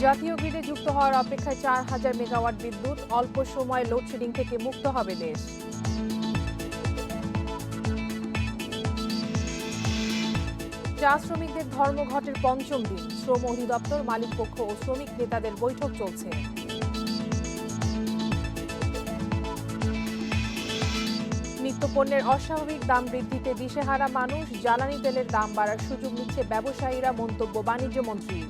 জাতীয় গ্রিডে যুক্ত হওয়ার অপেক্ষায় ৪,০০০ মেগাওয়াট বিদ্যুৎ, অল্প সময়ে লোডশেডিং থেকে মুক্ত হবে দেশ। চা শ্রমিকদের ধর্মঘটের পঞ্চম দিন, শ্রম অধিদপ্তর, মালিকপক্ষ ও শ্রমিক নেতাদের বৈঠক চলছে। নিত্যপণ্যের অস্বাভাবিক দাম বৃদ্ধিতে দিশেহারা মানুষ, জ্বালানি তেলের দাম বাড়ার সুযোগ নিচ্ছে ব্যবসায়ীরা, মন্তব্য বাণিজ্য মন্ত্রীর।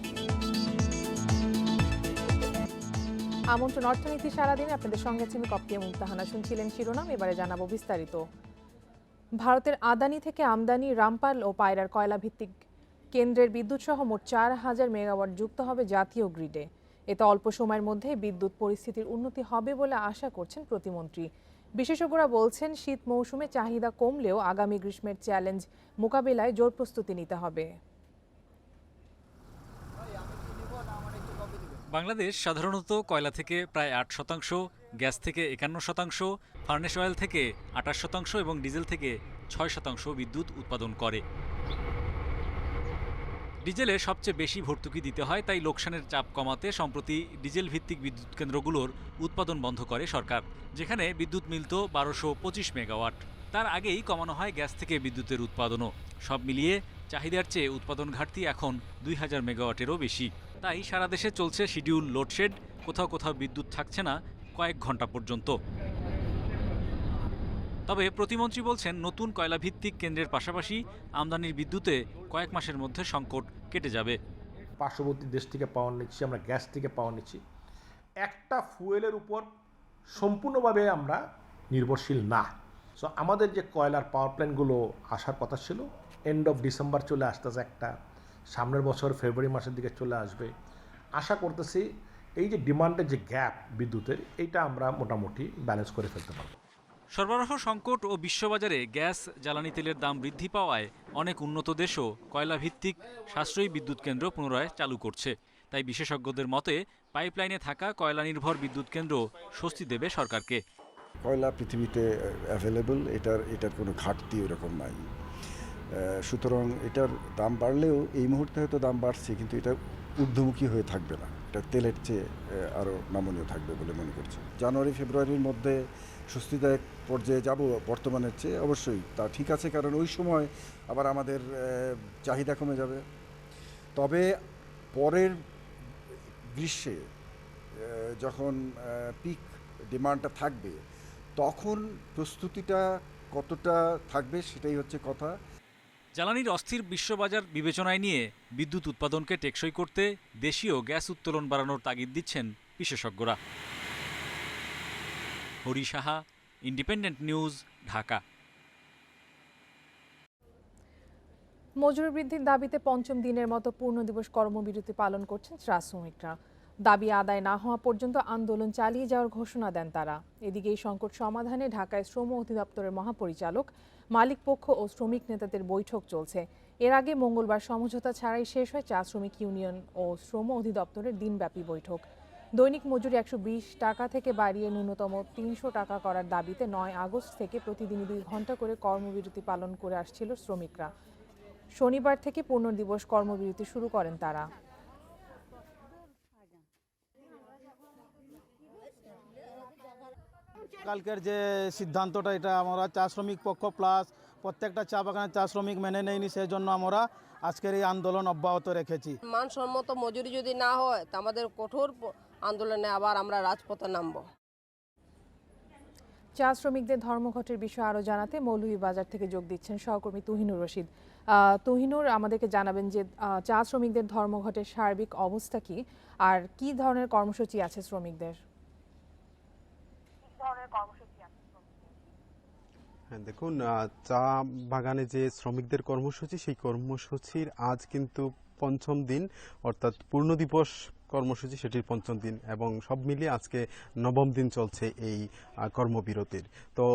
আমন্ত্রণ অর্থনীতি সারাদিন, আপনাদের সঙ্গে আছি আমি কপ্তিয়া মুমতাহানা। শুনছিলেন শিরোনাম, এবারে জানাবো বিস্তারিত। ভারতের আদানি থেকে আমদানি রামপাল ও পায়রার কয়লা ভিত্তিক কেন্দ্রের বিদ্যুৎ সহ মোট ৪,০০০ মেগাওয়াট যুক্ত হবে জাতীয় গ্রিডে। এতে অল্প সময়ের মধ্যে বিদ্যুৎ পরিস্থিতির উন্নতি হবে বলে আশা করছেন প্রতিমন্ত্রী। বিশেষজ্ঞরা বলছেন, শীত মৌসুমে চাহিদা কমলেও আগামী গ্রীষ্মের চ্যালেঞ্জ মোকাবিলায় জোর প্রস্তুতি নিতে হবে। বাংলাদেশ সাধারণত কয়লা থেকে প্রায় ৮%, গ্যাস থেকে ৫১%, ফার্নেস অয়েল থেকে ২৮% এবং ডিজেল থেকে ৬% বিদ্যুৎ উৎপাদন করে। ডিজেলে সবচেয়ে বেশি ভর্তুকি দিতে হয়, তাই লোকসানের চাপ কমাতে সম্প্রতি ডিজেল ভিত্তিক বিদ্যুৎ কেন্দ্রগুলোর উৎপাদন বন্ধ করে সরকার, যেখানে বিদ্যুৎ মিলত ১২২৫ মেগাওয়াট। তার আগেই কমানো হয় গ্যাস থেকে বিদ্যুতের উৎপাদনও। সব মিলিয়ে চাহিদার চেয়ে উৎপাদন ঘাটতি এখন ২,০০০ মেগাওয়াটেরও বেশি। তাই সারা দেশে চলছে শিডিউল লোডশেড, কোথাও কোথাও বিদ্যুৎ থাকছে না কয়েক ঘন্টা পর্যন্ত। তবে প্রতিমন্ত্রী বলছেন, নতুন কয়লাভিত্তিক কেন্দ্রের পাশাপাশি আমদানির বিদ্যুতে কয়েক মাসের মধ্যে সংকট কেটে যাবে। পার্শ্ববর্তী দেশ থেকে পাওয়ার নিচ্ছি, আমরা গ্যাস থেকে পাওয়ার নিচ্ছি। একটা ফুয়েলের উপর সম্পূর্ণভাবে আমরা নির্ভরশীল না। সো আমাদের যে কয়লার পাওয়ার প্ল্যান্টগুলো আসার কথা ছিল, এন্ড অফ ডিসেম্বর চলে আসতেছে, একটা সামনের বছর ফেব্রুয়ারি মাসের দিকে চলে আসবে। আশা করতেছি এই যে ডিমান্ডের যে গ্যাপ বিদ্যুতের, এইটা আমরা মোটামুটি ব্যালেন্স করে ফেলতে পারবো। সরবরাহ সংকট ও বিশ্ববাজারে গ্যাস, জ্বালানি তেলের দাম বৃদ্ধি পাওয়ায় অনেক উন্নত দেশও কয়লাভিত্তিক সাশ্রয়ী বিদ্যুৎ কেন্দ্র পুনরায় চালু করছে। তাই বিশেষজ্ঞদের মতে, পাইপলাইনে থাকা কয়লা নির্ভর বিদ্যুৎ কেন্দ্র স্বস্তি দেবে সরকারকে। কয়লা পৃথিবীতে অ্যাভেলেবল, এটার কোনো ঘাটতি এরকম নাই। সুতরাং এটার দাম বাড়লেও এই মুহূর্তে হয়তো দাম বাড়ছে, কিন্তু এটা ঊর্ধ্বমুখী হয়ে থাকবে না, এটা তেলের চেয়ে আরও নমনীয় থাকবে বলে মনে করছি। জানুয়ারি ফেব্রুয়ারির মধ্যে স্বস্তিদায়ক পর্যায়ে যাব বর্তমানের চেয়ে, অবশ্যই তা ঠিক আছে, কারণ ওই সময় আবার আমাদের চাহিদা কমে যাবে। তবে পরের গ্রীষ্মে যখন পিক ডিমান্ডটা থাকবে, তখন প্রস্তুতিটা কতটা থাকবে সেটাই হচ্ছে কথা। জ্বালানির অস্থির বিশ্ববাজার বিবেচনায় নিয়ে বিদ্যুৎ উৎপাদনকে টেকসই করতে দেশীয় গ্যাস উত্তোলন বাড়ানোর তাগিদ দিচ্ছেন বিশেষজ্ঞরা। Hari Saha, independent news, Dhaka. মজুরি বৃদ্ধির দাবিতে পঞ্চম দিনের মতো পূর্ণ দিবস কর্মবিরতি পালন করছেন চা শ্রমিকরা। দাবি আদায় না হওয়া পর্যন্ত আন্দোলন চালিয়ে যাওয়ার ঘোষণা দেন তারা। এদিকে এই সংকট সমাধানে ঢাকায় শ্রম অধিদপ্তরের মহাপরিচালক, মালিকপক্ষ ও শ্রমিক নেতাদের বৈঠক চলছে। এর আগে মঙ্গলবার সমঝোতা ছাড়াই শেষ হয় চা শ্রমিক ইউনিয়ন ও শ্রম অধিদপ্তরের দিনব্যাপী বৈঠক। দৈনিক মজুরি ১২০ টাকা থেকে বাড়িয়ে ন্যূনতম ৩০০ টাকা করার দাবিতে ৯ আগস্ট থেকে প্রতিদিন ২ ঘন্টা করে কর্মবিরতি পালন করে আসছিল শ্রমিকরা। শনিবার থেকে পূর্ণ দিবস কর্মবিরতি শুরু করেন তারা। কালকের যে সিদ্ধান্তটা, এটা আমরা চা শ্রমিক পক্ষ প্লাস প্রত্যেকটা চা বাগানের চা শ্রমিক মেনে নেয়নি, সেই জন্য আমরা আজকের এই আন্দোলন অব্যাহত রেখেছি। মানসম্মত মজুরি যদি না হয়, তা আমাদের কঠোর আন্দোলনে আবার আমরা রাজপথে নামব। চা শ্রমিকদের ধর্মঘটের বিষয়ে আরও জানাতে মৌলভীবাজার থেকে যোগ দিচ্ছেন সহকর্মী তুহিনুর রশিদ। তুহিনুর, আমাদেরকে জানাবেন যে চা শ্রমিকদের ধর্মঘটের সার্বিক অবস্থা কি, আর কি ধরনের কর্মসূচি আছে শ্রমিকদের? হ্যাঁ, দেখুন, চা বাগানে যে শ্রমিকদের কর্মসূচি, সেই কর্মসূচির আজ কিন্তু পঞ্চম দিন, অর্থাৎ পূর্ণ দিবস কর্মসূচি সেটির পঞ্চম দিন, এবং সব মিলিয়ে আজকে নবম দিন চলছে এই কর্মবিরতির। তো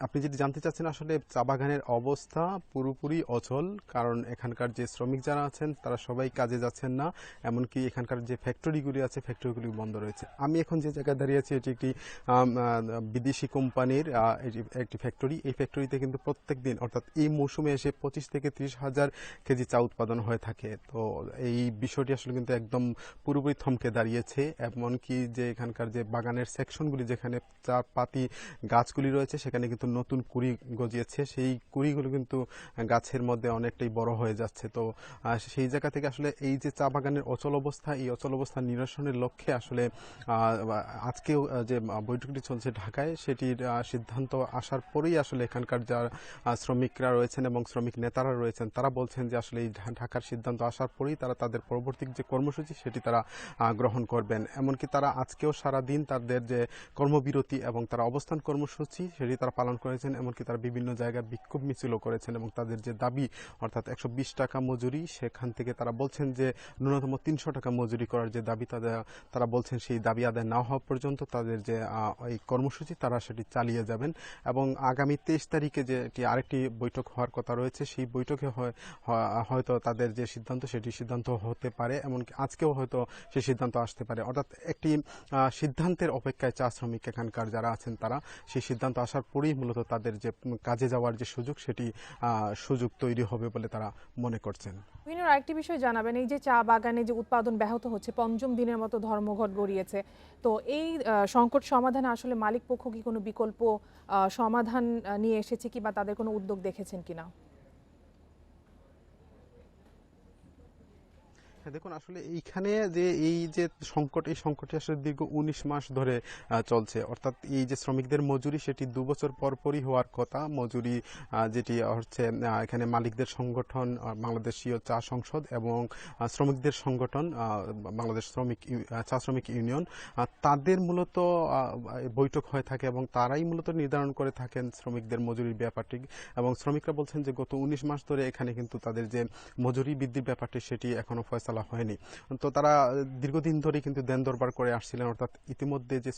আপনি যেটি জানতে চাচ্ছেন, আসলে চা বাগানের অবস্থা পুরোপুরি অচল, কারণ এখানকার যে শ্রমিক যারা আছেন তারা সবাই কাজে যাচ্ছেন না, এমনকি এখানকার যে ফ্যাক্টরিগুলি আছে ফ্যাক্টরিগুলি বন্ধ রয়েছে। আমি এখন যে জায়গায় দাঁড়িয়ে আছি এটি একটি বিদেশি কোম্পানির একটি ফ্যাক্টরি। এই ফ্যাক্টরিতে কিন্তু প্রত্যেক দিন অর্থাৎ এই মৌসুমে এসে 25 থেকে 30 হাজার কেজি চা উৎপাদন হয়ে থাকে। তো এই বিষয়টি আসলে কিন্তু একদম পুরোপুরি থমকে দাঁড়িয়েছে, এমনকি যে এখানকার যে বাগানের সেকশনগুলি যেখানে চা পাতি গাছগুলি রয়েছে সেখানে কিন্তু নতুন কুড়ি গজিয়েছে, সেই কুড়িগুলো কিন্তু গাছের মধ্যে অনেকটাই বড় হয়ে যাচ্ছে। তো সেই জায়গা থেকে আসলে এই যে চা বাগানের অচল অবস্থা, এই অচল অবস্থা নিরসনের লক্ষ্যে আসলে আজকেও যে বৈঠকটি চলছে ঢাকায়, সেটির সিদ্ধান্ত আসার পরেই আসলে এখানকার যারা শ্রমিকরা রয়েছেন এবং শ্রমিক নেতারা রয়েছেন তারা বলছেন যে আসলে এই ঢাকার সিদ্ধান্ত আসার পরেই তারা তাদের পরবর্তী যে কর্মসূচি সেটি তারা গ্রহণ করবেন। এমনকি তারা আজকেও সারাদিন তাদের যে কর্মবিরতি এবং তারা অবস্থান কর্মসূচি সেটি তারা পালন করেছেন, এমনকি তারা বিভিন্ন জায়গায় বিক্ষোভ মিছিলও করেছেন এবং তাদের যে দাবি অর্থাৎ 120 টাকা মজুরি, সেখান থেকে তারা বলছেন যে ন্যূনতম 300 টাকা মজুরি করার যে দাবি তারা বলছেন সেই দাবি আদায় না হওয়া পর্যন্ত তাদের যে এই কর্মসূচি তারা সেটি চালিয়ে যাবেন। এবং আগামী 23 তারিখে যে আরেকটি বৈঠক হওয়ার কথা রয়েছে, সেই বৈঠকে হয়তো তাদের যে সিদ্ধান্ত সেটি সিদ্ধান্ত হতে পারে, এমনকি আজকেও হয়তো সেই সিদ্ধান্ত আসতে পারে। অর্থাৎ একটি সিদ্ধান্তের অপেক্ষায় চা শ্রমিক এখানকার যারা আছেন তারা সেই সিদ্ধান্ত আসার পরেই মূলত তাদের যে কাজে যাওয়ার যে সুযোগ সেটি সুযোগ তৈরি হবে বলে তারা মনে করছেন। আরেকটি বিষয় জানাবেন, এই যে চা বাগানে যে উৎপাদন ব্যাহত হচ্ছে, পঞ্চম দিনের মতো ধর্মঘট গড়িয়েছে, তো এই সংকট সমাধানে আসলে মালিক পক্ষ কি কোনো বিকল্প সমাধান নিয়ে এসেছে কি বা তাদের কোনো উদ্যোগ দেখেছেন কিনা? দেখুন, আসলে এইখানে যে এই যে সংকট, এই সংকটটি আসলে দীর্ঘ 19 মাস ধরে চলছে। অর্থাৎ এই যে শ্রমিকদের মজুরি সেটি 2 বছর পরই হওয়ার কথা। মজুরি যেটি হচ্ছে এখানে মালিকদের সংগঠন বাংলাদেশীয় চা সংসদ এবং শ্রমিকদের সংগঠন বাংলাদেশ চা শ্রমিক ইউনিয়ন, তাদের মূলত বৈঠক হয়ে থাকে এবং তারাই মূলত নির্ধারণ করে থাকেন শ্রমিকদের মজুরির ব্যাপারটি। এবং শ্রমিকরা বলছেন যে গত 19 মাস ধরে এখানে কিন্তু তাদের যে মজুরি বৃদ্ধির ব্যাপারটি সেটি এখনো ফয়সালা হয়নি। তো তারা দীর্ঘদিন ধরে কিন্তু দেন দরবার করে আসছিলেন। অর্থাৎ ইতিমধ্যে যে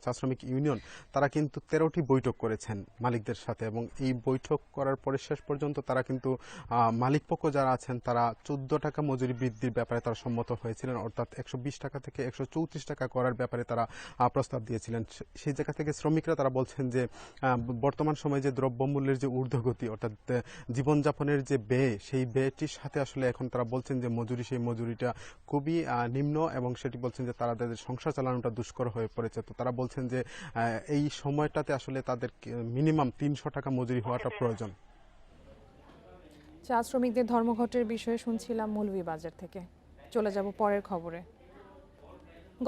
চা শ্রমিক ইউনিয়ন তারা কিন্তু 13টি বৈঠক করেছেন মালিকদের সাথে, এবং এই বৈঠক করার পরে শেষ পর্যন্ত তারা কিন্তু মালিক পক্ষ যারা আছেন তারা 14 টাকা মজুরি বৃদ্ধির ব্যাপারে তারা সম্মত হয়েছিলেন। অর্থাৎ 120 টাকা থেকে 134 টাকা করার ব্যাপারে তারা প্রস্তাব দিয়েছিলেন। সেই জায়গা থেকে শ্রমিকরা তারা বলছেন যে বর্তমান সময়ে যে দ্রব্যমূল্যের যে ঊর্ধ্বগতি অর্থাৎ জীবনযাপনের যে ব্যয়, সেই ব্যয়টির সাথে আসলে এখন তারা বলছেন যে সেই মজুরিটা খুবই নিম্ন, এবং সেটি বলছেন যে তাদের সংসার চালানোটা দুষ্কর হয়ে পড়েছে। তো তারা বলছেন যে এই সময়টাতে আসলে তাদের মিনিমাম 300 টাকা মজুরি হওয়াটা প্রয়োজন। চা শ্রমিকদের ধর্মঘটের বিষয়ে শুনছিলাম মৌলভীবাজার থেকে। চলে যাব পরের খবরে।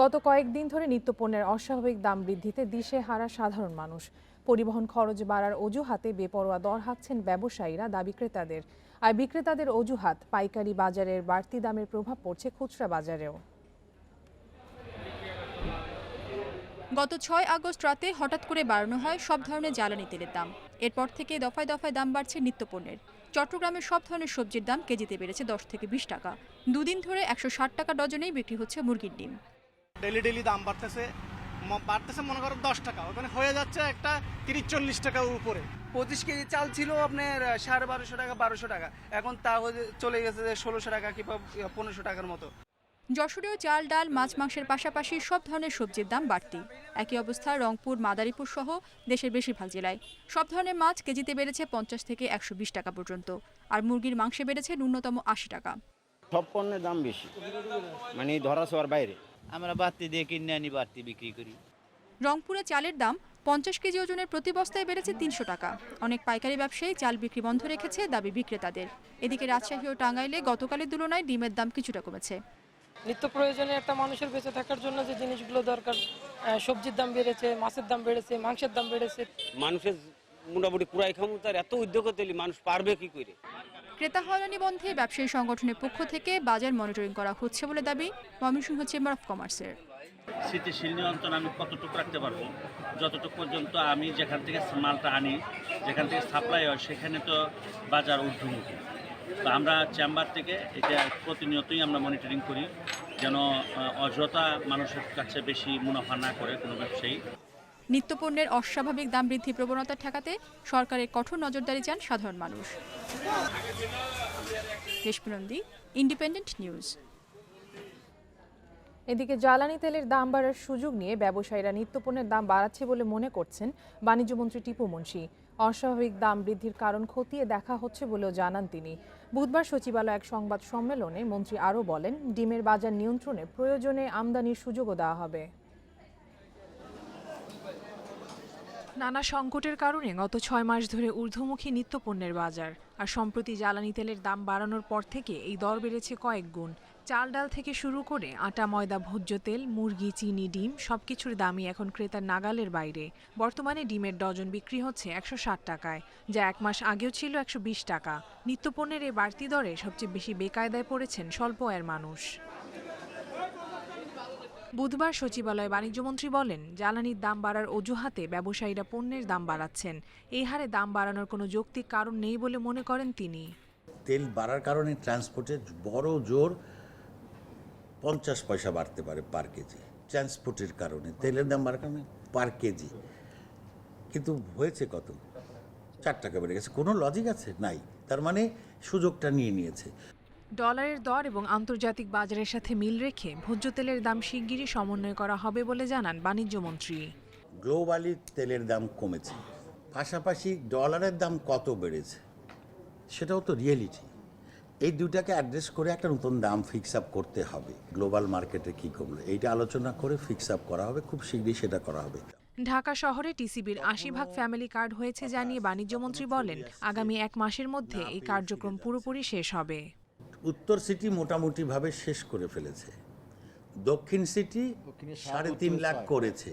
গত কয়েকদিন ধরে নিত্যপণ্যের অস্বাভাবিক দাম বৃদ্ধিতে দিশেহারা সাধারণ মানুষ। পরিবহন খরচ বাড়ার অজুহাতে বেপরোয়া দর হাঁকছেন ব্যবসায়ীরা, দাবি ক্রেতাদের। আর বিক্রেতাদের অজুহাত, পাইকারি বাজারের বাড়তি দামের প্রভাব পড়ছে খুচরা বাজারেও। গত 6 আগস্ট রাতে হঠাৎ করে বাড়ানো হয় সব ধরনের জ্বালানি তেলের দাম। এরপর থেকে দফায় দফায় দাম বাড়ছে নিত্যপণ্যের। চট্টগ্রামের সব ধরনের সবজির দাম কেজিতে বেড়েছে 10 থেকে 20 টাকা। দুদিন ধরে 160 টাকা ডজনেই বিক্রি হচ্ছে মুরগির ডিম। ডেলি দাম বাড়তেছে মনে করো 10 টাকা, ওখানে হয়ে যাচ্ছে একটা 30-40 টাকার উপরে। 25 কেজি চাল ছিল আপনার 1250 টাকা 1200 টাকা, এখন তা চলে গেছে 1600 টাকা কিংবা 1500 টাকার মতো। যশোরেও চাল, ডাল, মাছ, মাংসের পাশাপাশি সব ধরনের সবজির দাম বাড়তি। একই অবস্থা রংপুর, মাদারীপুর সহ দেশের বেশিরভাগ জেলায়। সব ধরনের মাছ কেজিতে বেড়েছে 50 থেকে 120 টাকা পর্যন্ত, আর মুরগির মাংসে বেড়েছে ন্যূনতম 80 টাকা। সব পণ্যের দাম বেশি, মানে ধরা ছোঁয়ার বাইরে। আমরা বাড়তি দিয়ে কিনে আনি, বাড়তি বিক্রি করি। রংপুরে চালের দাম 50 কেজি ওজনের প্রতি বস্তায় বেড়েছে 300 টাকা। অনেক পাইকারি ব্যবসায়ী চাল বিক্রি বন্ধ রেখেছে, দাবি বিক্রেতাদের। এদিকে রাজশাহী ও টাঙ্গাইলে গতকালের তুলনায় ডিমের দাম কিছুটা কমেছে। নিত্য প্রয়োজনে একটা মানুষের বেঁচে থাকার জন্য যে জিনিসগুলো দরকার, সবজির দাম বেড়েছে, মাছের দাম বেড়েছে, মাংসের দাম বেড়েছে। মানুষের মোটামুটি পুরাই ক্ষমতার এত উদ্যোগ দিলে মানুষ পারবে কি করে? ক্রেতা হয়রানি বন্ধে ব্যবসায়ী সংগঠনের পক্ষ থেকে বাজার মনিটরিং করা হচ্ছে বলে দাবি ময়মনসিংহ চেম্বার অফ কমার্সের। স্থিতিশীল নিয়ন্ত্রণ আমি কতটুকু রাখতে পারবো, যতটুকু পর্যন্ত আমি যেখান থেকে মালটা আনি, যেখান থেকে সাপ্লাই হয় সেখানে তো বাজার ঊর্ধ্বমুখী। তো আমরা চেম্বার থেকে এটা প্রতিনিয়তই আমরা মনিটরিং করি, যেন অযথা মানুষের কাছে বেশি মুনাফা না করে কোনো ব্যবসায়ী। নিত্যপণ্যের অস্বাভাবিক দাম বৃদ্ধি প্রবণতা ঠেকাতে সরকারের কঠোর নজরদারি চান সাধারণ মানুষ। রেশমি, ইন্ডিপেন্ডেন্ট নিউজ। এদিকে জ্বালানি তেলের দাম বাড়ার সুযোগ নিয়ে ব্যবসায়ীরা নিত্যপণ্যের দাম বাড়াচ্ছে বলে মনে করছেন বাণিজ্যমন্ত্রী টিপু মুনশি। অস্বাভাবিক দাম বৃদ্ধির কারণ খতিয়ে দেখা হচ্ছে বলেও জানান তিনি। বুধবার সচিবালয়ে এক সংবাদ সম্মেলনে মন্ত্রী আরও বলেন, ডিমের বাজার নিয়ন্ত্রণে প্রয়োজনে আমদানির সুযোগও দেওয়া হবে। নানা সংকটের কারণে গত 6 মাস ধরে ঊর্ধ্বমুখী নিত্যপণ্যের বাজার, আর সম্প্রতি জ্বালানি তেলের দাম বাড়ানোর পর থেকে এই দর বেড়েছে কয়েক গুণ। চাল ডাল থেকে শুরু করে আটা, ময়দা, ভোজ্য তেল, মুরগি, চিনি, ডিম সবকিছুর দামই এখন ক্রেতার নাগালের বাইরে। বর্তমানে ডিমের ডজন বিক্রি হচ্ছে 160 টাকায়, যা 1 মাস আগেও ছিল 120 টাকা। নিত্যপণ্যের এই বাড়তি দরে সবচেয়ে বেশি বেকায়দায় পড়েছেন স্বল্প আয়ের মানুষ। বুধবার সচিবালয়ে বাণিজ্যমন্ত্রী বলেন, জ্বালানির দাম বাড়ার অজুহাতে ব্যবসায়ীরা পণ্যের দাম বাড়াচ্ছেন। এই হারে দাম বাড়ানোর কোনো যৌক্তিক কারণ নেই বলে মনে করেন তিনি। তেল বাড়ার কারণে ট্রান্সপোর্টের বড় জোর 50 পয়সা বাড়তে পারে পার কেজি, ট্রান্সপোর্টের কারণে তেলের দাম বাড়ার কারণে পার কেজি। কিন্তু হয়েছে কত? 4 টাকা বেড়ে গেছে। কোনো লজিক আছে? নাই। তার মানে সুযোগটা নিয়ে নিয়েছে। ডলারের দর এবং আন্তর্জাতিক বাজারের সাথে মিল রেখে ভোজ্য তেলের দাম শিগগিরই সমন্বয় করা হবে বলে জানান বাণিজ্যমন্ত্রী। গ্লোবালি তেলের দাম কমেছে, পাশাপাশি ডলারের দাম কত বেড়েছে সেটাও তো রিয়েলিটি। এই দুটাকে অ্যাড্রেস করে একটা নতুন দাম ফিক্স আপ করতে হবে। গ্লোবাল মার্কেটে কী কমলো এইটা আলোচনা করে ফিক্স আপ করা হবে, খুব শীঘ্রই সেটা করা হবে। ঢাকা শহরে টিসিবির 80 ফ্যামিলি কার্ড হয়েছে জানিয়ে বাণিজ্যমন্ত্রী বলেন, আগামী 1 মাসের মধ্যে এই কার্যক্রম পুরোপুরি শেষ হবে। উত্তর সিটি মোটামুটিভাবে শেষ করে ফেলেছে, দক্ষিণ সিটি 3.5 লাখ করেছে,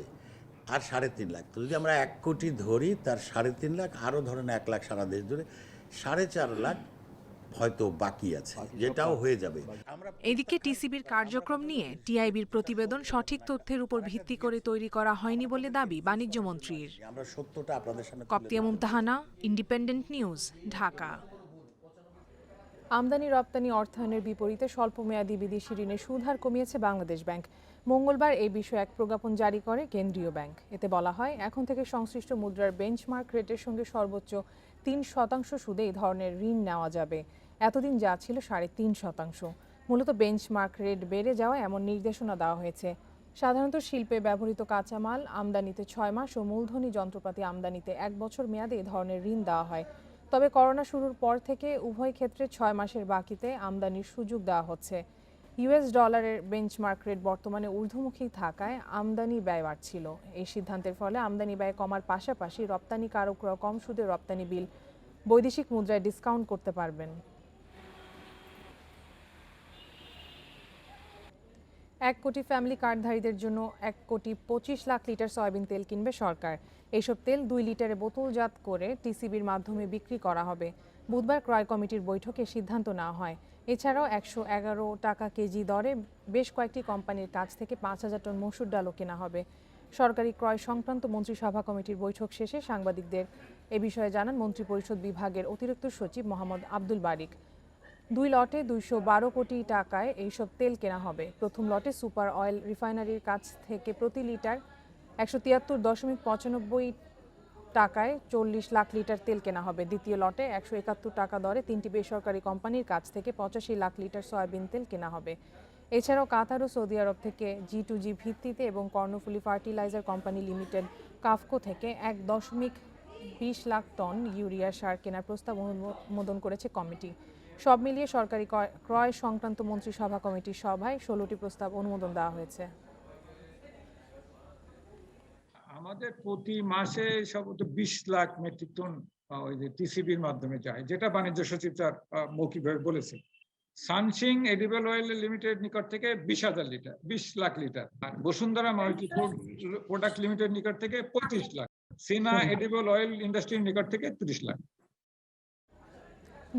আর 3.5 লাখ। তো যদি আমরা 1 কোটি ধরি, তার 3.5 লাখ, আরও ধরেন 1 লাখ সারা দেশ ধরে 4.5 লাখ হয়তো বাকি আছে, যেটাও হয়ে যাবে। এদিকে টিসিবির কার্যক্রম নিয়ে টিআইবির প্রতিবেদন সঠিক তথ্যের উপর ভিত্তি করে তৈরি করা হয়নি বলে দাবি বাণিজ্যমন্ত্রীর। আমরা সত্যটা আপনাদের সামনে। কপ্তিয়া মুমতাহানা, ইন্ডিপেন্ডেন্ট নিউজ, ঢাকা। আমদানি রপ্তানি অর্থায়নের বিপরীতে স্বল্পমেয়াদী বিদেশি ঋণের সুদ হার কমিয়েছে বাংলাদেশ ব্যাংক। মঙ্গলবার এই বিষয়ে এক প্রজ্ঞাপন জারি করে কেন্দ্রীয় ব্যাংক। এতে বলা হয়, এখন থেকে সংশ্লিষ্ট মুদ্রার বেঞ্চমার্ক রেটের সঙ্গে সর্বোচ্চ 3% সুদে এই ধরনের ঋণ নেওয়া যাবে। এতদিন যা ছিল 3.5%। মূলত বেঞ্চমার্ক রেট বেড়ে যাওয়ায় এমন নির্দেশনা দেওয়া হয়েছে। সাধারণত শিল্পে ব্যবহৃত কাঁচামাল আমদানিতে 6 মাস ও মূলধনী যন্ত্রপাতি আমদানিতে 1 বছর মেয়াদে এ ধরনের ঋণ দেওয়া হয়। তবে করোনা শুরুর পর থেকে উভয় ক্ষেত্রে 6 মাসের বাকিতে আমদানির সুযোগ দেওয়া হচ্ছে। ইউএস ডলারের বেঞ্চমার্ক রেট বর্তমানে ঊর্ধ্বমুখী থাকায় আমদানি ব্যয় বাড়ছিল। এই সিদ্ধান্তের ফলে আমদানি ব্যয় কমার পাশাপাশি রপ্তানিকারকরা কম সুদে রপ্তানি বিল বৈদেশিক মুদ্রায় ডিসকাউন্ট করতে পারবেন। 1 কোটি ফ্যামিলি কার্ডধারীদের জন্য 1,25,00,000 লিটার সয়াবিন তেল কিনবে সরকার। এইসব তেল 2 লিটারে বোতলজাত করে টিসিবির মাধ্যমে বিক্রি করা হবে। বুধবার ক্রয় কমিটির বৈঠকে সিদ্ধান্ত নেওয়া হয়। এছাড়াও 111 টাকা কেজি দরে বেশ কয়েকটি কোম্পানির কাছ থেকে 5,000 টন মসুর ডালও কেনা হবে। সরকারি ক্রয় সংক্রান্ত মন্ত্রিসভা কমিটির বৈঠক শেষে সাংবাদিকদের এ বিষয়ে জানান মন্ত্রিপরিষদ বিভাগের অতিরিক্ত সচিব মোহাম্মদ আব্দুল বারিক। 2 লটে 212 কোটি টাকায় এইসব তেল কেনা হবে। প্রথম লটে সুপার অয়েল রিফাইনারির কাছ থেকে প্রতি লিটার 173.95 টাকায় 40 লাখ লিটার তেল কেনা হবে। দ্বিতীয় লটে 171 টাকা দরে 3টি বেসরকারি কোম্পানির কাছ থেকে 85 লাখ লিটার সয়াবিন তেল কেনা হবে। এছাড়াও কাতার ও সৌদি আরব থেকে G2G ভিত্তিতে এবং Karnaphuli fertiliser company limited KAFCO থেকে 1.20 লাখ টন ইউরিয়া সার কেনার প্রস্তাব অনুমোদন করেছে কমিটি। সব মিলিয়ে সরকারি ক্রয় সংক্রান্ত মন্ত্রিসভা কমিটির সভায় 16টি প্রস্তাব অনুমোদন দেওয়া হয়েছে। আমাদের প্রতি মাসে সম্ভবত 20 লাখ মেট্রিক টন ওই যে টিসিবির মাধ্যমে যায়, যেটা বাণিজ্য সচিব তার মৌখিকভাবে বলেছে। সানসিং এডিবল অয়েল লিমিটেড নিকট থেকে 20,000 লিটার, 20 লাখ লিটার। আর বসুন্ধরা মাল্টি প্রোডাক্ট লিমিটেড নিকট থেকে 25 লাখ। সিনা এডিবল অয়েল ইন্ডাস্ট্রির নিকট থেকে 30 লাখ।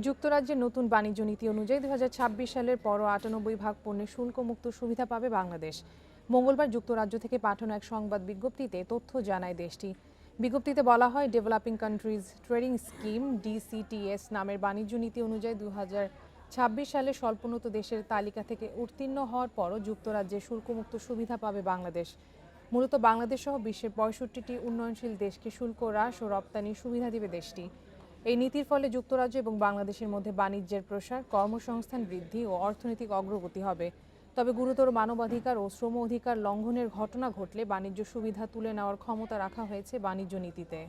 যুক্তরাজ্যের নতুন বাণিজ্য নীতি অনুযায়ী 2026 সালের পর 98 পণ্যের শুল্কমুক্ত সুবিধা পাবে বাংলাদেশ। মঙ্গলবার যুক্তরাজ্য থেকে পাঠানো এক সংবাদ বিজ্ঞপ্তিতে তথ্য জানায় দেশটি। বিজ্ঞপ্তিতে বলা হয়, developing countries trading scheme DCTS নামের বাণিজ্য নীতি অনুযায়ী 2026 সালে স্বল্পোন্নত দেশের তালিকা থেকে উত্তীর্ণ হওয়ার পরও যুক্তরাজ্যে শুল্কমুক্ত সুবিধা পাবে বাংলাদেশ। মূলত বাংলাদেশ সহ বিশ্বের ৬৫টি উন্নয়নশীল দেশকে শুল্ক হ্রাস ও রপ্তানির সুবিধা দিবে দেশটি। এই নীতির ফলে যুক্তরাজ্য এবং বাংলাদেশের মধ্যে বাণিজ্যের প্রসার, কর্মসংস্থান বৃদ্ধি ও অর্থনৈতিক অগ্রগতি হবে। তবে গুরুতর মানবাধিকার ও শ্রম অধিকার লঙ্ঘনের ঘটনা ঘটলে বাণিজ্য সুবিধা তুলে নেওয়ার ক্ষমতা রাখা হয়েছে বাণিজ্য নীতিতে।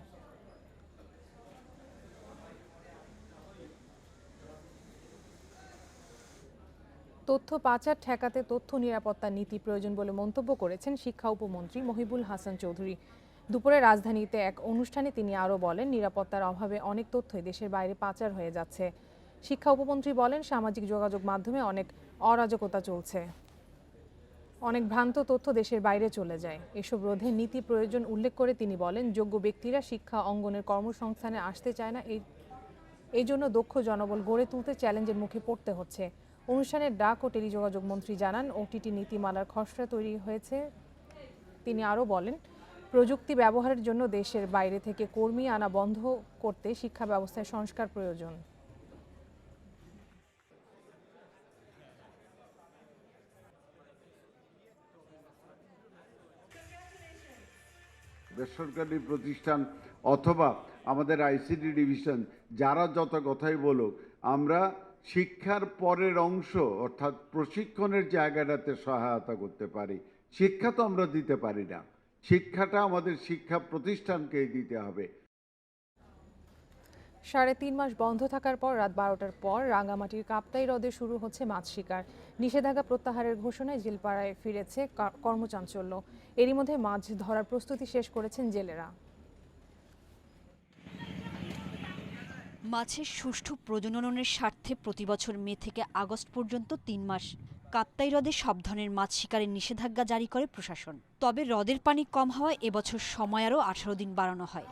তথ্য পাচার ঠেকাতে তথ্য নিরাপত্তা নীতি প্রয়োজন বলে মন্তব্য করেছেন শিক্ষা উপমন্ত্রী মহিবুল হাসান চৌধুরী। দুপুরে রাজধানীতে এক অনুষ্ঠানে তিনি আরও বলেন, নিরাপত্তার অভাবে অনেক তথ্যই দেশের বাইরে পাচার হয়ে যাচ্ছে। শিক্ষা উপমন্ত্রী বলেন, সামাজিক যোগাযোগ মাধ্যমে অনেক অরাজকতা চলছে, অনেক ভ্রান্ত তথ্য দেশের বাইরে চলে যায়। এসব রোধে নীতি প্রয়োজন উল্লেখ করে তিনি বলেন, যোগ্য ব্যক্তিরা শিক্ষা অঙ্গনের কর্মসংস্থানে আসতে চায় না, এই জন্য দক্ষ জনবল গড়ে তুলতে চ্যালেঞ্জের মুখে পড়তে হচ্ছে। অনুষ্ঠানের ডাক ও টেলিযোগাযোগ মন্ত্রী জানান, ওটিটি নীতিমালার খসড়া তৈরি হয়েছে। তিনি আরও বলেন, প্রযুক্তি ব্যবহারের জন্য দেশের বাইরে থেকে কর্মী আনা বন্ধ করতে শিক্ষা ব্যবস্থায় সংস্কার প্রয়োজন। বেসরকারি প্রতিষ্ঠান অথবা আমাদের আইসিটি ডিভিশন যারা যত কথাই বলুক, আমরা শিক্ষার পরের অংশ অর্থাৎ প্রশিক্ষণের জায়গাটাতে সহায়তা করতে পারি। শিক্ষা তো আমরা দিতে পারি না, শিক্ষাটা আমাদের শিক্ষা প্রতিষ্ঠানকেই দিতে হবে। 3.5 মাস বন্ধ থাকার পর রাত 12টার পর রাঙ্গামাটির কাপ্তাই হ্রদে শুরু হচ্ছে মাছ শিকার। নিষেধাজ্ঞা প্রত্যাহারের ঘোষণায় জেলপাড়ায় ফিরেছে কর্মচাঞ্চল্য। এরই মধ্যে মাছ ধরার প্রস্তুতি শেষ করেছেন জেলেরা। মাছের সুষ্ঠু প্রজননের স্বার্থে প্রতিবছর মে থেকে আগস্ট পর্যন্ত 3 মাস কাপ্তাই হ্রদে সব ধরনের মাছ শিকারের নিষেধাজ্ঞা জারি করে প্রশাসন। তবে হ্রদের পানি কম হওয়ায় এবছর সময় আরও 18 দিন বাড়ানো হয়।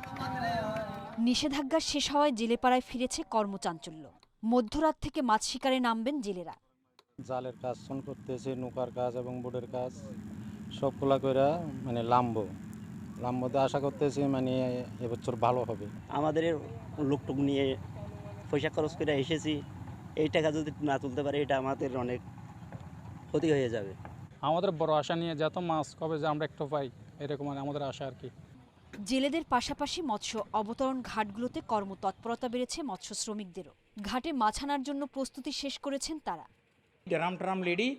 নিষেধাজ্ঞা শেষ হওয়ায় জেলেপাড়ায় ফিরেছে কর্মচাঞ্চল্য। মধ্যরাত থেকে মাছ শিকারে নামবেন জেলেরা। জালের কাজ করতেছে, নৌকার কাজ এবং বোটের কাজ সবগুলা করে লাম্বতে আশা করতেছি এবছর ভালো হবে। আমাদের লোকটুক নিয়ে পয়সা খরচ করে এসেছি, এই টাকা যদি না তুলতে পারে এটা আমাদের অনেক ক্ষতি হয়ে যাবে। আমাদের বড় আশা নিয়ে যত মাছ কবে যে আমরা একটু পাই, এরকম আমাদের আশা আর কি। জেলেদের পাশাপাশি মৎস্য অবতরণ ঘাটগুলোতে কর্মতৎপরতা বেড়েছে মৎস্য শ্রমিকদেরও। ঘাটে মাছ আনার জন্য প্রস্তুতি শেষ করেছেন তারা। ড্রাম রেডি,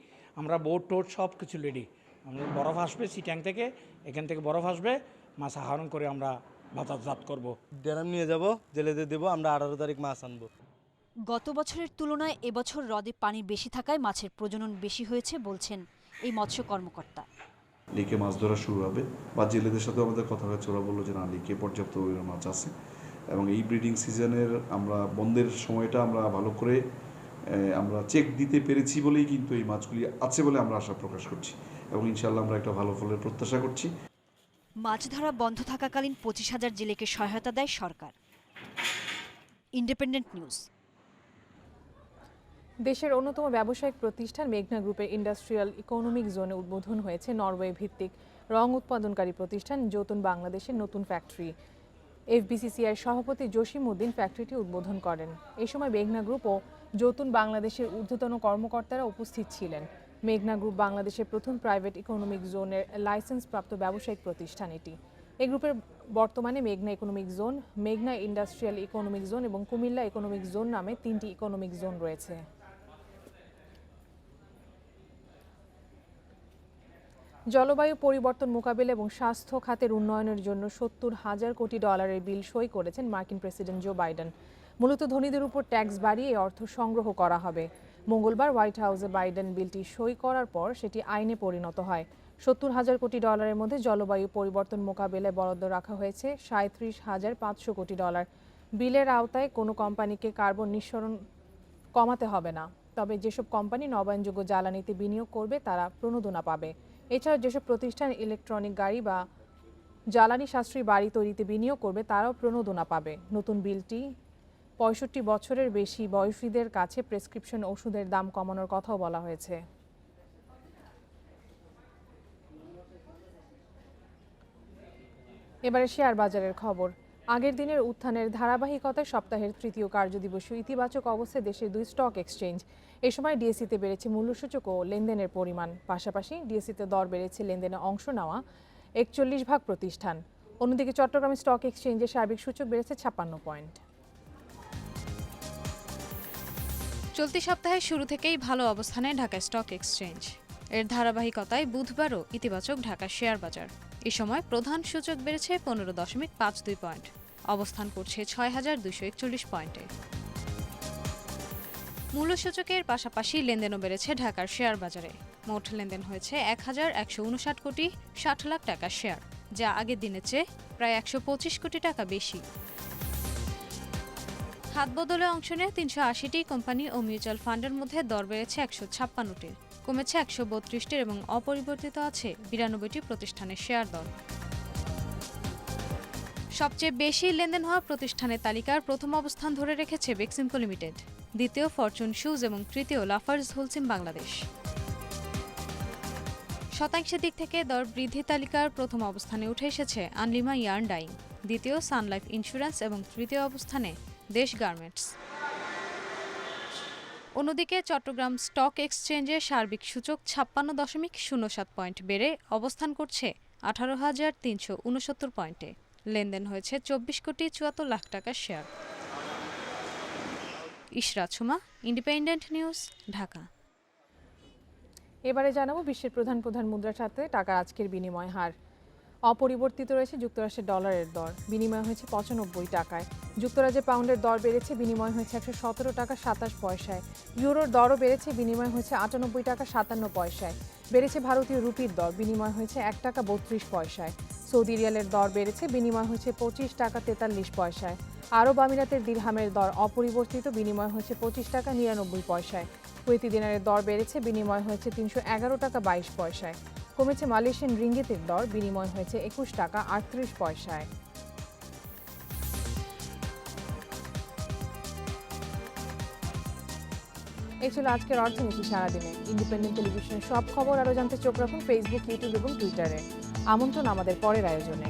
আমরা বোট টোট সব কিছু রেডি। আমরা বরফ আসবে সিট্যাং থেকে, এখান থেকে বরফ আসবে, মাছ আহরণ করে আমরা বাজারজাত করব। ড্রাম নিয়ে যাব, জেলেদের দেবো, আমরা 18 তারিখ মাছ আনবো। গত বছরের তুলনায় এবছর হ্রদে পানি বেশি থাকায় মাছের প্রজনন বেশি হয়েছে বলছেন এই মৎস্য কর্মকর্তা। লিকে মাছ ধরা শুরু হবে, বা জেলেদের সাথে আমাদের কথা হয়েছে, ওরা বললো যে না, লিকে পর্যাপ্ত পরিমাণ মাছ আছে এবং এই ব্রিডিং সিজনের আমরা বন্ধের সময়টা আমরা ভালো করে আমরা চেক দিতে পেরেছি বলেই কিন্তু এই মাছগুলি আছে বলে আমরা আশা প্রকাশ করছি এবং ইনশাআল্লাহ আমরা একটা ভালো ফলের প্রত্যাশা করছি। মাছ ধরা বন্ধ থাকাকালীন 25,000 জেলেকে সহায়তা দেয় সরকার। Independent news. দেশের অন্যতম ব্যবসায়িক প্রতিষ্ঠান মেঘনা গ্রুপের ইন্ডাস্ট্রিয়াল ইকোনমিক জোনে উদ্বোধন হয়েছে নরওয়ে ভিত্তিক রং উৎপাদনকারী প্রতিষ্ঠান যৌতুন বাংলাদেশের নতুন ফ্যাক্টরি। এফবিসিসিআই সভাপতি জসিম উদ্দিন ফ্যাক্টরিটি উদ্বোধন করেন। এই সময় মেঘনা গ্রুপ ও যৌতুন বাংলাদেশের ঊর্ধ্বতন কর্মকর্তারা উপস্থিত ছিলেন। মেঘনা গ্রুপ বাংলাদেশের প্রথম প্রাইভেট ইকোনমিক জোনের লাইসেন্সপ্রাপ্ত ব্যবসায়িক প্রতিষ্ঠান এটি। এই গ্রুপের বর্তমানে মেঘনা ইকোনমিক জোন, মেঘনা ইন্ডাস্ট্রিয়াল ইকোনমিক জোন এবং কুমিল্লা ইকোনমিক জোন নামে 3টি ইকোনমিক জোন রয়েছে। জলবায়ু পরিবর্তন মোকাবিলা এবং স্বাস্থ্য খাতের উন্নয়নের জন্য $70,000 কোটি বিল সই করেছেন মার্কিন প্রেসিডেন্ট জো বাইডেন। মূলত ধনীদের উপর ট্যাক্স বাড়িয়ে এই অর্থ সংগ্রহ করা হবে। মঙ্গলবার হোয়াইট হাউসে বাইডেন বিলটি সই করার পর সেটি আইনে পরিণত হয়। $70,000 কোটি মধ্যে জলবায়ু পরিবর্তন মোকাবিলায় বরাদ্দ রাখা হয়েছে $37,500 কোটি। বিলের আওতায় কোনো কোম্পানিকে কার্বন নিঃসরণ কমাতে হবে না। তবে যেসব কোম্পানি নবায়নযোগ্য জ্বালানিতে বিনিয়োগ করবে তারা প্রণোদনা পাবে। এছাড়া যেসব প্রতিষ্ঠান ইলেকট্রনিক গাড়ি বা জ্বালানি সাশ্রয়ী বাড়ি তৈরিতে বিনিয়োগ করবে তারাও প্রণোদনা পাবে। নতুন বিলটি 65 বছরের বেশি বয়সীদের কাছে প্রেসক্রিপশন ওষুধের দাম কমানোর কথাও বলা হয়েছে। এবারে শেয়ার বাজারের খবর। আগের দিনের উত্থানের ধারাবাহিকতায় সপ্তাহের তৃতীয় কার্যদিবসে ইতিবাচক অবস্থায় দেশের 2 স্টক এক্সচেঞ্জ। এ সময় ডিএসইতে বেড়েছে মূল্যসূচক ও লেনদেনের পরিমাণ। পাশাপাশি ডিএসইতে দর বেড়েছে লেনদেনে অংশ নেওয়া 41 ভাগ প্রতিষ্ঠান। অন্যদিকে চট্টগ্রাম স্টক এক্সচেঞ্জে সার্বিক সূচক বেড়েছে 56 পয়েন্ট। চলতি সপ্তাহের শুরু থেকেই ভালো অবস্থানে ঢাকা স্টক এক্সচেঞ্জ। এর ধারাবাহিকতায় বুধবারও ইতিবাচক ঢাকা শেয়ার বাজার। এ সময় প্রধান সূচক বেড়েছে 15.52 পয়েন্ট, অবস্থান করছে ৬,২৪১ পয়েন্টে। মূল্যসূচকের পাশাপাশি লেনদেনও বেড়েছে ঢাকার শেয়ার বাজারে। মোট লেনদেন হয়েছে ১,১৫৯ কোটি ৬০ লাখ টাকা শেয়ার, যা আগের দিনের চেয়ে প্রায় ১২৫ কোটি টাকা বেশি। হাত বদলে অংশ নেয় ৩৮০টি কোম্পানি ও মিউচুয়াল ফান্ডের মধ্যে দর বেড়েছে ১৫৬টির, কমেছে ১৩২টির এবং অপরিবর্তিত আছে ৯২টি প্রতিষ্ঠানের শেয়ার দর। সবচেয়ে বেশি লেনদেন হওয়া প্রতিষ্ঠানের তালিকার প্রথম অবস্থান ধরে রেখেছে বেক্সিমকো লিমিটেড, দ্বিতীয় ফরচুন শুজ এবং তৃতীয় লাফার্জ হোলসিম বাংলাদেশ। শতাংশের দিক থেকে দর বৃদ্ধি তালিকার প্রথম অবস্থানে উঠে এসেছে আনলিমা ইয়ার্ন ডাইং, দ্বিতীয় সান লাইফ ইন্স্যুরেন্স এবং তৃতীয় অবস্থানে দেশ গার্মেন্টস। অন্যদিকে চট্টগ্রাম স্টক এক্সচেঞ্জে সার্বিক সূচক ৫৬.০৭ পয়েন্ট বেড়ে অবস্থান করছে ১৮,৩৬৯ পয়েন্টে। লেনদেন হয়েছে ২৪,৭৪ লাখ টাকার share. Ishrat Suma, independent news, Dhaka. এবারে জানাবো বিশ্বের প্রধান প্রধান মুদ্রার সাথে টাকার আজকের বিনিময় হার। অপরিবর্তিত রয়েছে যুক্তরাষ্ট্রের ডলারের দর, বিনিময় হয়েছে ৯৫ টাকায়। যুক্তরাজ্যে পাউন্ডের দর বেড়েছে, বিনিময় হয়েছে ১১৭ টাকা ২৭ পয়সায়। ইউরোর দরও বেড়েছে, বিনিময় হয়েছে ৯৮ টাকা ৫৭ পয়সায়। বেড়েছে ভারতীয় রুপির দর, বিনিময় হয়েছে ১ টাকা ৩২ পয়সায়। সৌদি রিয়ালের দর বেড়েছে, বিনিময় হয়েছে ২৫ টাকা ৪৩ পয়সায়। আরব আমিরাতের দিরহামের দর অপরিবর্তিত, বিনিময় হয়েছে ২৫ টাকা ৯৯ পয়সায়। কুয়েতি দিনারের দর বেড়েছে, বিনিময় হয়েছে ৩১১ টাকা ২২ পয়সায়। কমেছে মালয়েশিয়ান রিঙ্গিতের দর, বিনিময় হয়েছে ২১ টাকা ৩৮ পয়সায়। এই ছিল আজকের অর্থনীতি সারাদিনে। ইন্ডিপেন্ডেন্ট টেলিভিশনের সব খবর আরও জানতে চোখ রাখুন ফেসবুক, ইউটিউব এবং টুইটারে। আমন্ত্রণ আমাদের পরের আয়োজনে।